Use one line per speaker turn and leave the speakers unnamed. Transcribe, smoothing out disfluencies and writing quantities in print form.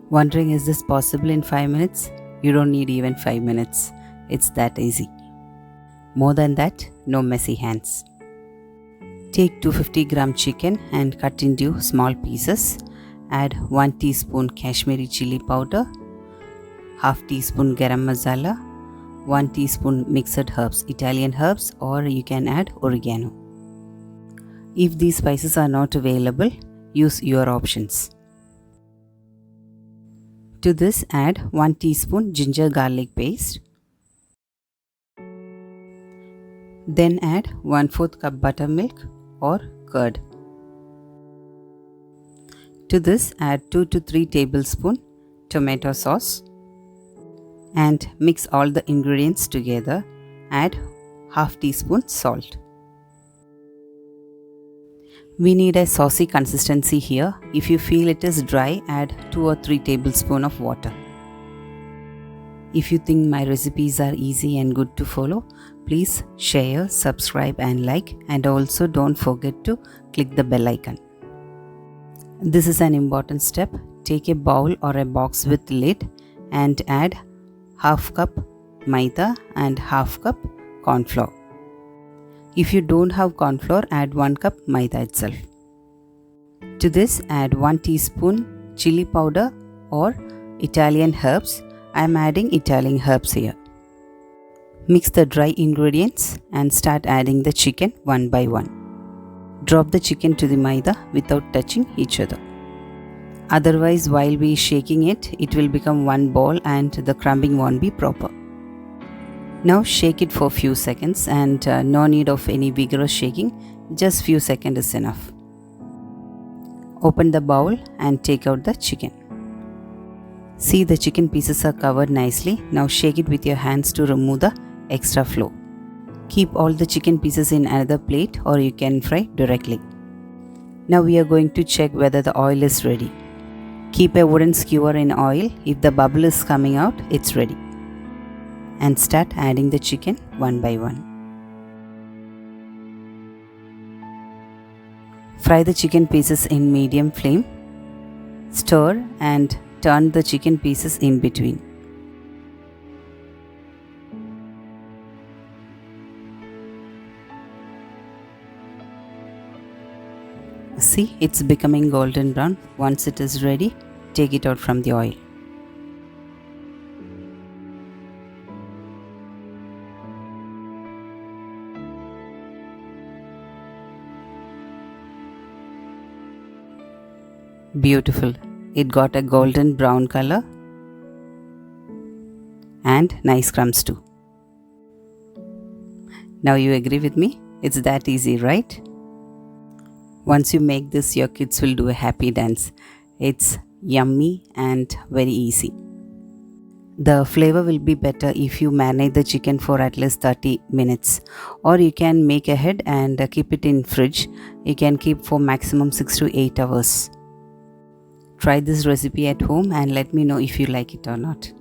Wondering, is this possible in 5 minutes? You don't need even 5 minutes. It's that easy. More than that, no messy hands. Take 250-gram chicken and cut into small pieces. Add 1 teaspoon Kashmiri chili powder, half teaspoon garam masala, 1 teaspoon mixed herbs, Italian herbs, or you can add oregano. If these spices are not available, use your options. To this, add 1 teaspoon ginger garlic paste. Then add 1/4 cup buttermilk or curd. To this, add 2 to 3 tablespoons tomato sauce and mix all the ingredients together. Add half teaspoon salt. We need a saucy consistency here. If you feel it is dry, add 2 or 3 tablespoons of water. If you think my recipes are easy and good to follow, please share, subscribe and like, and also don't forget to click the bell icon. This is an important step. Take a bowl or a box with lid and add half cup maida and half cup corn flour. If you don't have corn flour, add 1 cup maida itself. To this, add 1 teaspoon chili powder or Italian herbs. I am adding Italian herbs here. Mix the dry ingredients and start adding the chicken one by one. Drop the chicken to the maida without touching each other. Otherwise, while we shaking it, it will become one ball and the crumbing won't be proper. Now shake it for a few seconds, and no need of any vigorous shaking, just few seconds is enough. Open the bowl and take out the chicken. See, the chicken pieces are covered nicely. Now shake it with your hands to remove the extra flour. Keep all the chicken pieces in another plate, or you can fry directly. Now we are going to check whether the oil is ready. Keep a wooden skewer in oil. If the bubble is coming out, it's ready. And start adding the chicken one by one. Fry the chicken pieces in medium flame. Stir and turn the chicken pieces in between. See, it's becoming golden brown. Once it is ready, take it out from the oil. Beautiful. It got a golden brown color and nice crumbs too. Now you agree with me? It's that easy, right? Once you make this, your kids will do a happy dance. It's yummy and very easy. The flavor will be better if you marinate the chicken for at least 30 minutes. Or you can make ahead and keep it in fridge. You can keep for maximum 6 to 8 hours. Try this recipe at home and let me know if you like it or not.